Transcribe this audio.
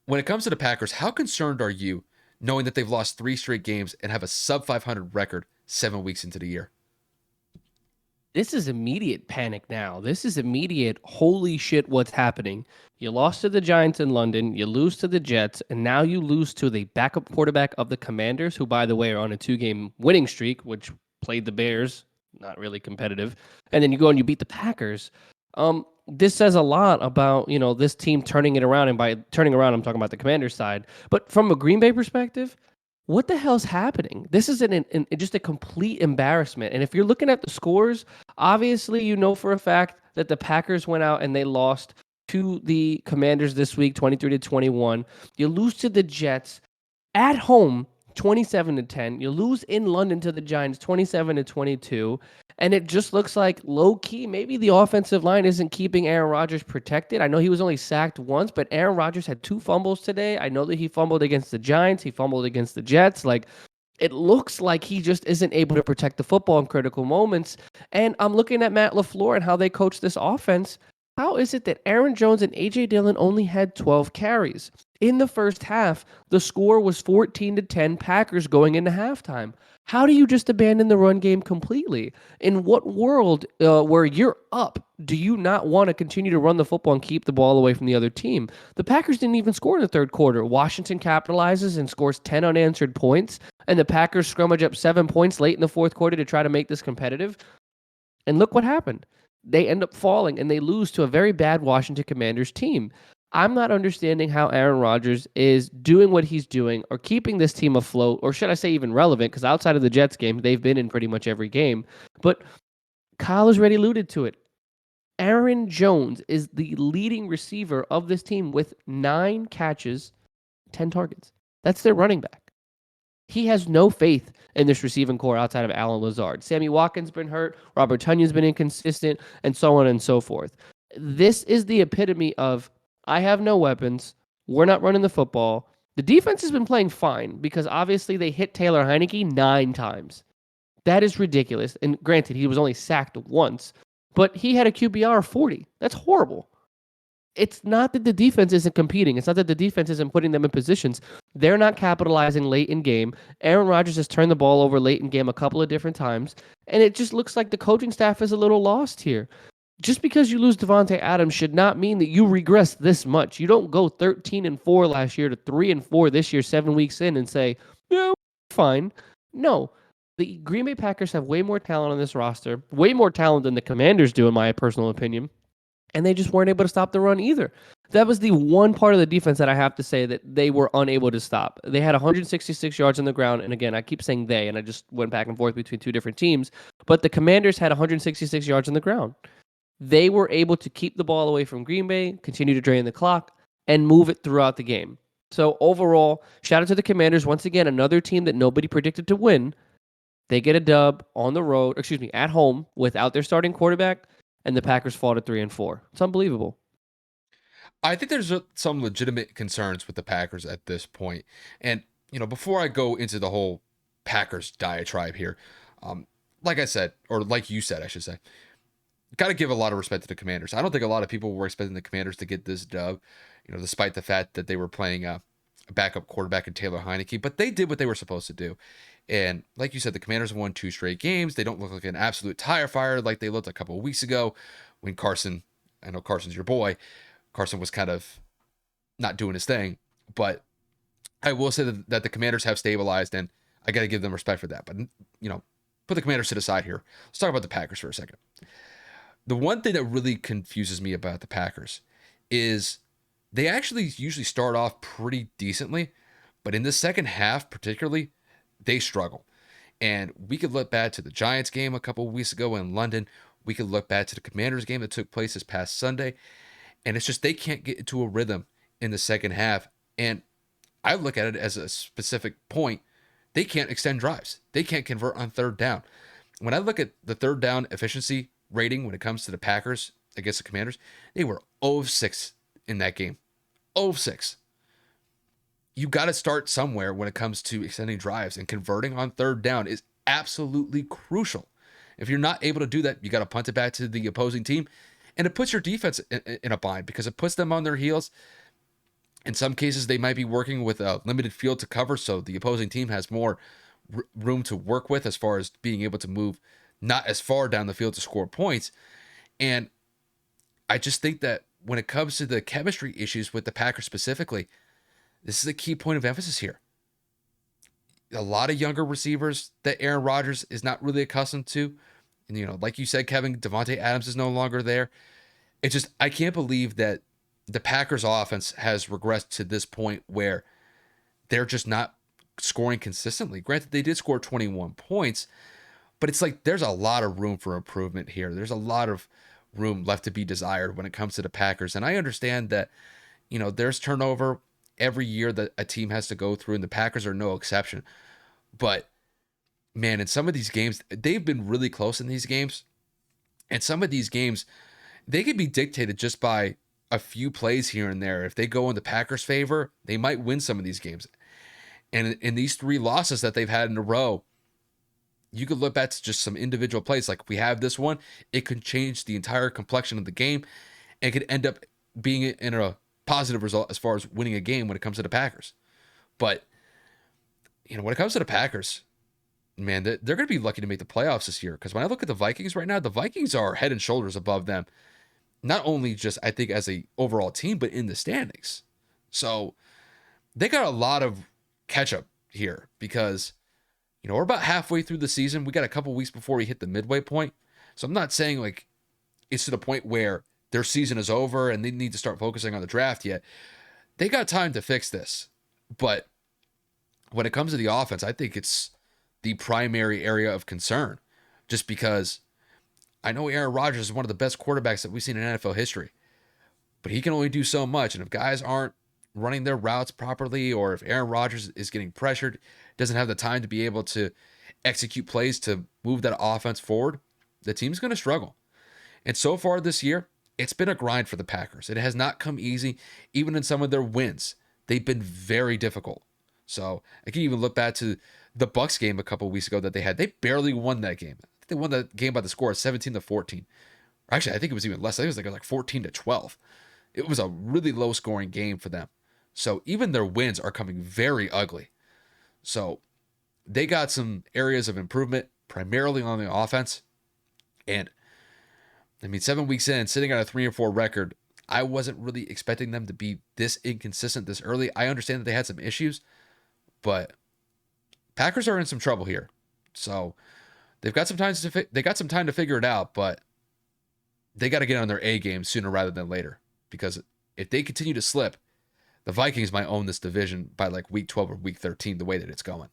When it comes to the Packers, how concerned are you knowing that they've lost 3 straight games and have a sub 500 record 7 weeks into the year? This is immediate panic now. This is immediate, holy shit, what's happening? You lost to the Giants in London, you lose to the Jets, and now you lose to the backup quarterback of the Commanders, who, by the way, are on a 2-game winning streak, which played the Bears, not really competitive. And then you go and you beat the Packers. This says a lot about, this team turning it around. And by turning around, I'm talking about the Commanders side. But from a Green Bay perspective, what the hell's happening? This is just a complete embarrassment. And if you're looking at the scores, obviously you know for a fact that the Packers went out and they lost to the Commanders this week, 23-21. You lose to the Jets at home, 27-10. You lose in London to the Giants, 27-22. And it just looks like low key, maybe the offensive line isn't keeping Aaron Rodgers protected. I know he was only sacked once, but Aaron Rodgers had 2 fumbles today. I know that he fumbled against the Giants, he fumbled against the Jets. Like, it looks like he just isn't able to protect the football in critical moments. And I'm looking at Matt LaFleur and how they coach this offense. How is it that Aaron Jones and A.J. Dillon only had 12 carries? In the first half, the score was 14-10 Packers going into halftime. How do you just abandon the run game completely? In what world where you're up, do you not want to continue to run the football and keep the ball away from the other team? The Packers didn't even score in the third quarter. Washington capitalizes and scores 10 unanswered points, and the Packers scrummage up 7 points late in the fourth quarter to try to make this competitive. And look what happened. They end up falling and they lose to a very bad Washington Commanders team. I'm not understanding how Aaron Rodgers is doing what he's doing or keeping this team afloat, or should I say even relevant, because outside of the Jets game, they've been in pretty much every game. But Kyle has already alluded to it. Aaron Jones is the leading receiver of this team with 9 catches, 10 targets. That's their running back. He has no faith in this receiving core outside of Allen Lazard. Sammy Watkins been hurt, Robert Tunyon's been inconsistent, and so on and so forth. This is the epitome of, I have no weapons, we're not running the football. The defense has been playing fine because obviously they hit Taylor Heineke 9 times. That is ridiculous. And granted, he was only sacked once, but he had a QBR of 40. That's horrible. It's not that the defense isn't competing. It's not that the defense isn't putting them in positions. They're not capitalizing late in game. Aaron Rodgers has turned the ball over late in game a couple of different times, and it just looks like the coaching staff is a little lost here. Just because you lose Devontae Adams should not mean that you regress this much. You don't go 13-4 last year to 3-4 this year, 7 weeks in, and say, yeah, fine. No. The Green Bay Packers have way more talent on this roster, way more talent than the Commanders do, in my personal opinion. And they just weren't able to stop the run either. That was the one part of the defense that I have to say that they were unable to stop. They had 166 yards on the ground. And again, I keep saying they, and I just went back and forth between two different teams. But the Commanders had 166 yards on the ground. They were able to keep the ball away from Green Bay, continue to drain the clock, and move it throughout the game. So overall, shout out to the Commanders. Once again, another team that nobody predicted to win. They get a dub on the road, at home, without their starting quarterback, and the Packers fall to 3-4. It's unbelievable. I think there's some legitimate concerns with the Packers at this point. And, before I go into the whole Packers diatribe here, like I said, or like you said, I should say, got to give a lot of respect to the Commanders. I don't think a lot of people were expecting the Commanders to get this dub, despite the fact that they were playing a backup quarterback in Taylor Heineke, but they did what they were supposed to do. And like you said, the Commanders won 2 straight games. They don't look like an absolute tire fire like they looked a couple of weeks ago when I know Carson's your boy, Carson was kind of not doing his thing. But I will say that the Commanders have stabilized, and I got to give them respect for that. But, put the Commanders to the side here. Let's talk about the Packers for a second. The one thing that really confuses me about the Packers is they actually usually start off pretty decently, but in the second half particularly, they struggle. And we could look back to the Giants game a couple of weeks ago in London. We could look back to the Commanders game that took place this past Sunday. And it's just they can't get into a rhythm in the second half. And I look at it as a specific point. They can't extend drives. They can't convert on third down. When I look at the third down efficiency rating when it comes to the Packers against the Commanders, they were 0 of 6 in that game. 0 of 6. You got to start somewhere when it comes to extending drives, and converting on third down is absolutely crucial. If you're not able to do that, you got to punt it back to the opposing team, and it puts your defense in a bind because it puts them on their heels. In some cases, they might be working with a limited field to cover, so the opposing team has more room to work with as far as being able to move not as far down the field to score points. And I just think that when it comes to the chemistry issues with the Packers specifically, this is a key point of emphasis here. A lot of younger receivers that Aaron Rodgers is not really accustomed to. And, like you said, Kevin, Devontae Adams is no longer there. It's just, I can't believe that the Packers offense has regressed to this point where they're just not scoring consistently. Granted, they did score 21 points, but it's like there's a lot of room for improvement here. There's a lot of room left to be desired when it comes to the Packers. And I understand that, there's turnover every year that a team has to go through, and the Packers are no exception. But man, in some of these games, they've been really close in these games. And some of these games, they could be dictated just by a few plays here and there. If they go in the Packers' favor, they might win some of these games. And in these 3 losses that they've had in a row, you could look back to just some individual plays. Like we have this one, it could change the entire complexion of the game and could end up being in a positive result as far as winning a game when it comes to the Packers. But, when it comes to the Packers, man, they're going to be lucky to make the playoffs this year. Because when I look at the Vikings right now, the Vikings are head and shoulders above them. Not only just, I think, as a overall team, but in the standings. So they got a lot of catch up here because, we're about halfway through the season. We got a couple weeks before we hit the midway point. So I'm not saying like it's to the point where their season is over and they need to start focusing on the draft yet. They got time to fix this. But when it comes to the offense, I think it's the primary area of concern just because I know Aaron Rodgers is one of the best quarterbacks that we've seen in NFL history, but he can only do so much. And if guys aren't running their routes properly, or if Aaron Rodgers is getting pressured, doesn't have the time to be able to execute plays to move that offense forward, the team's going to struggle. And so far this year, it's been a grind for the Packers. It has not come easy. Even in some of their wins, they've been very difficult. So I can even look back to the Bucs game a couple of weeks ago that they had. They barely won that game. I think they won that game by the score of 17-14. Actually, I think it was even less. I think it was like 14-12. It was a really low scoring game for them. So even their wins are coming very ugly. So they got some areas of improvement, primarily on the offense. And 7 weeks in, sitting at a 3-4 record, I wasn't really expecting them to be this inconsistent this early. I understand that they had some issues, but Packers are in some trouble here. So they've got some time to figure it out, but they got to get on their A game sooner rather than later, because if they continue to slip, the Vikings might own this division by like week 12 or week 13, the way that it's going.